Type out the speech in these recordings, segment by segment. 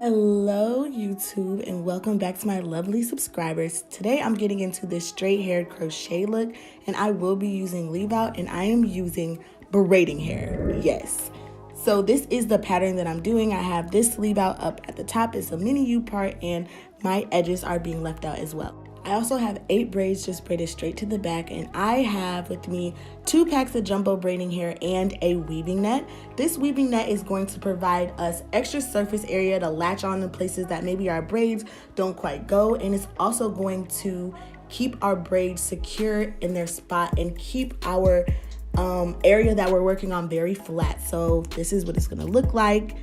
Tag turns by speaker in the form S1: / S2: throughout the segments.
S1: Hello YouTube and welcome back to my lovely subscribers. Today I'm getting into this straight haired crochet look and I will be using leave out and I am using braiding hair. Yes. So this is the pattern that I'm doing. I have this leave out up at the top. It's a mini U part and my edges are being left out as well. I also have 8 braids just braided straight to the back, and I have with me 2 packs of jumbo braiding hair and a weaving net. This weaving net is going to provide us extra surface area to latch on in places that maybe our braids don't quite go, and it's also going to keep our braids secure in their spot and keep our area that we're working on very flat. So this is what it's gonna look like.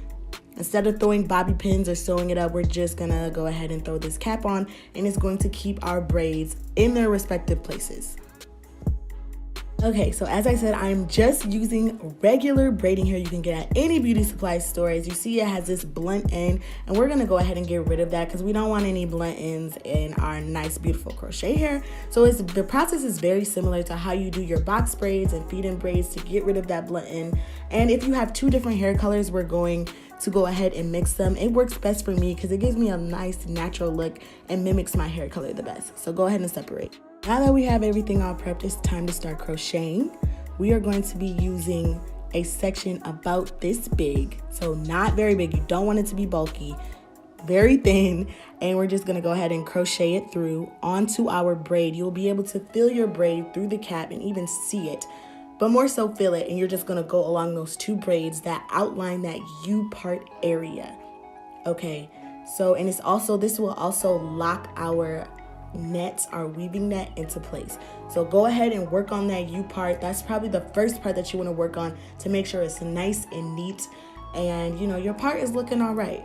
S1: Instead of throwing bobby pins or sewing it up, we're just gonna go ahead and throw this cap on, and it's going to keep our braids in their respective places. Okay, so as I said, I'm just using regular braiding hair you can get at any beauty supply store. As you see, it has this blunt end, and we're gonna go ahead and get rid of that because we don't want any blunt ends in our nice, beautiful crochet hair. So the process is very similar to how you do your box braids and feed-in braids to get rid of that blunt end. And if you have 2 different hair colors, we're going to go ahead and mix them. It works best for me because it gives me a nice natural look and mimics my hair color the best. So go ahead and separate. Now that we have everything all prepped, it's time to start crocheting. We are going to be using a section about this big, so not very big. You don't want it to be bulky, very thin, and we're just gonna go ahead and crochet it through onto our braid. You'll be able to feel your braid through the cap and even see it, but more so feel it, and you're just gonna go along those 2 braids that outline that U part area. Okay, so, and this will also lock our weaving net into place. So go ahead and work on that U part. That's probably the first part that you want to work on to make sure it's nice and neat and your part is looking all right.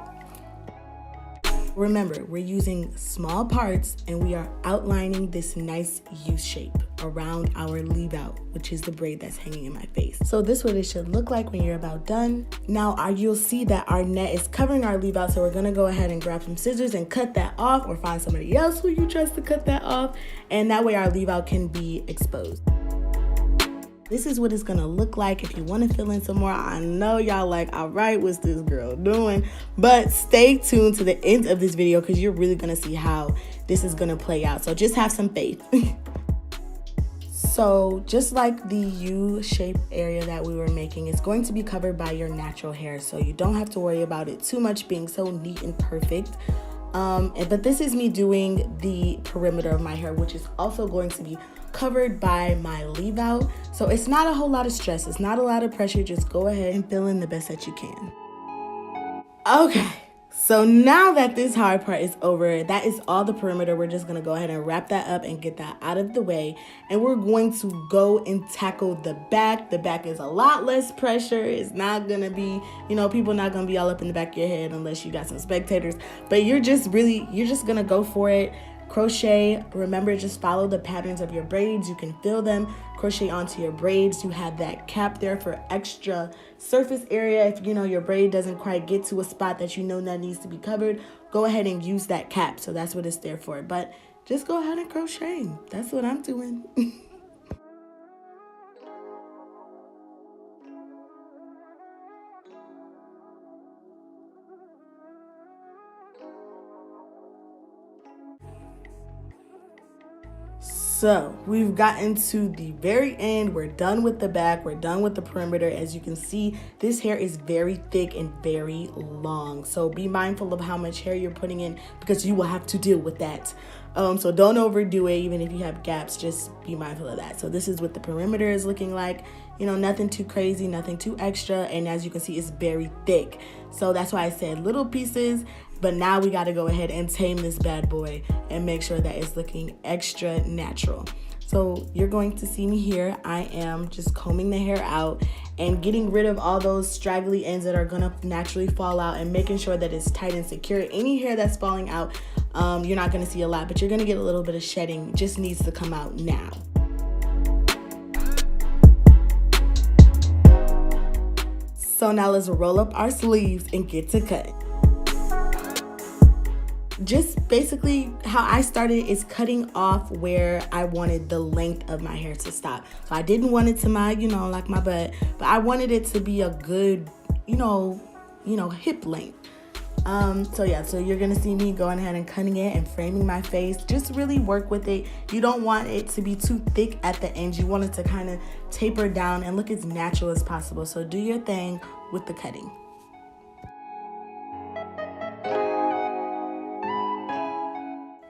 S1: Remember, we're using small parts and we are outlining this nice U shape around our leave out, which is the braid that's hanging in my face. So this is what it should look like when you're about done. Now you'll see that our net is covering our leave out, so we're gonna go ahead and grab some scissors and cut that off, or find somebody else who you trust to cut that off, and that way our leave out can be exposed. This is what it's gonna look like. If you want to fill in some more, I know y'all like, all right, what's this girl doing? But stay tuned to the end of this video because you're really gonna see how this is gonna play out. So just have some faith. So just like the U-shaped area that we were making, it's going to be covered by your natural hair. So you don't have to worry about it too much being so neat and perfect. But this is me doing the perimeter of my hair, which is also going to be covered by my leave out. So it's not a whole lot of stress. It's not a lot of pressure. Just go ahead and fill in the best that you can. Okay. So now that this hard part is over, that is all the perimeter. We're just gonna go ahead and wrap that up and get that out of the way. And we're going to go and tackle the back. The back is a lot less pressure. It's not gonna be, people not gonna be all up in the back of your head unless you got some spectators. But you're just gonna go for it. Crochet, remember, just follow the patterns of your braids. You can feel them, crochet onto your braids. You have that cap there for extra surface area. If your braid doesn't quite get to a spot that that needs to be covered, go ahead and use that cap. So that's what it's there for. But just go ahead and crochet. That's what I'm doing. So we've gotten to the very end. We're done with the back. We're done with the perimeter. As you can see, this hair is very thick and very long. So be mindful of how much hair you're putting in because you will have to deal with that. So don't overdo it. Even if you have gaps, just be mindful of that. So this is what the perimeter is looking like. Nothing too crazy, nothing too extra. And as you can see, it's very thick. So that's why I said little pieces. But now we got to go ahead and tame this bad boy and make sure that it's looking extra natural. So you're going to see me here. I am just combing the hair out and getting rid of all those straggly ends that are going to naturally fall out and making sure that it's tight and secure. Any hair that's falling out, you're not going to see a lot, but you're going to get a little bit of shedding. It just needs to come out now. So now let's roll up our sleeves and get to cutting. Just basically how I started is cutting off where I wanted the length of my hair to stop. So I didn't want it to like my butt, but I wanted it to be a good, hip length. So yeah, so you're gonna see me going ahead and cutting it and framing my face. Just really work with it. You don't want it to be too thick at the end. You want it to kind of taper down and look as natural as possible. So do your thing with the cutting.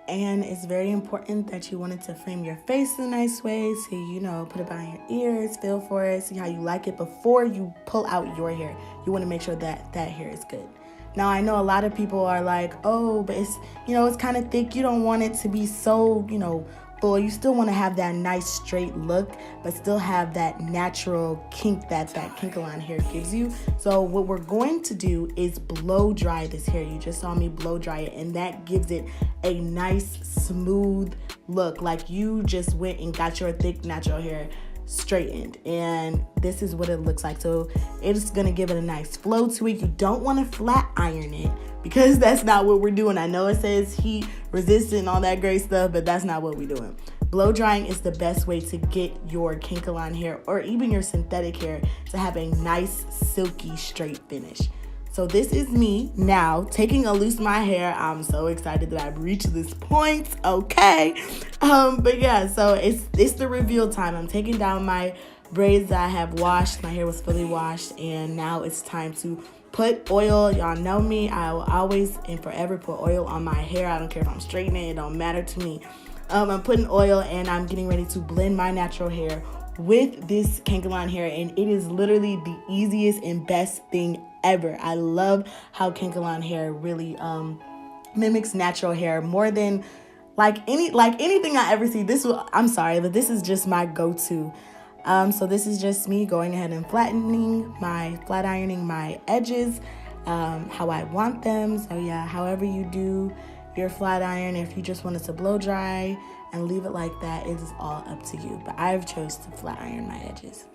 S1: And it's very important that you wanted to frame your face in a nice way. So, you know, put it behind your ears, feel for it, see how you like it before you pull out your hair. You want to make sure that that hair is good. Now, I know a lot of people are like, oh, but it's, you know, it's kind of thick. You don't want it to be so, you know, full. You still want to have that nice straight look, but still have that natural kink that kanekalon hair gives you. So what we're going to do is blow dry this hair. You just saw me blow dry it, and that gives it a nice, smooth look. Like you just went and got your thick, natural hair straightened, and this is what it looks like. So it's gonna give it a nice flow to it. You don't want to flat iron it because that's not what we're doing. I know it says heat resistant and all that great stuff, but that's not what we're doing. Blow drying is the best way to get your kanekalon hair or even your synthetic hair to have a nice silky straight finish. So this is me now taking a loose my hair. I'm so excited that I've reached this point. Okay. But yeah, so it's the reveal time. I'm taking down my braids that I have washed. My hair was fully washed, and now it's time to put oil. Y'all know me. I will always and forever put oil on my hair. I don't care if I'm straightening it. It don't matter to me. I'm putting oil, and I'm getting ready to blend my natural hair with this kanekalon hair, and it is literally the easiest and best thing ever. I love how kanekalon hair really mimics natural hair more than anything I ever see. I'm sorry, but this is just my go-to. So this is just me going ahead and flat ironing my edges how I want them. So yeah, however you do your flat iron, if you just want it to blow dry and leave it like that, it is all up to you. But I've chose to flat iron my edges.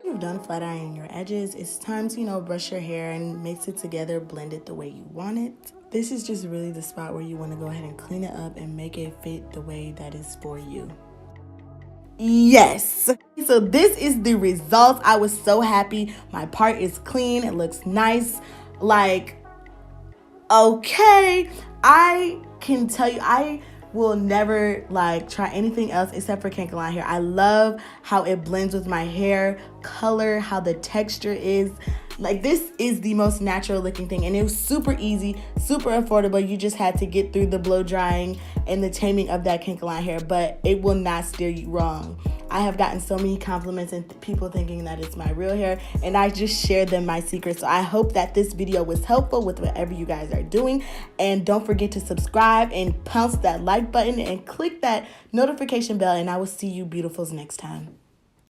S1: You've done flat ironing your edges, it's time to, you know, brush your hair and mix it together, blend it the way you want it. This is just really the spot where you want to go ahead and clean it up and make it fit the way that is for you. Yes. So this is the result. I was so happy. My part is clean. It looks nice. Like, okay, I can tell you, I will never try anything else except for kanekalon hair. I love how it blends with my hair color, how the texture is. Like, this is the most natural looking thing, and it was super easy, super affordable. You just had to get through the blow drying and the taming of that kanekalon hair, but it will not steer you wrong. I have gotten so many compliments and people thinking that it's my real hair, and I just shared them my secrets. So I hope that this video was helpful with whatever you guys are doing, and don't forget to subscribe and pounce that like button and click that notification bell, and I will see you beautifuls next time.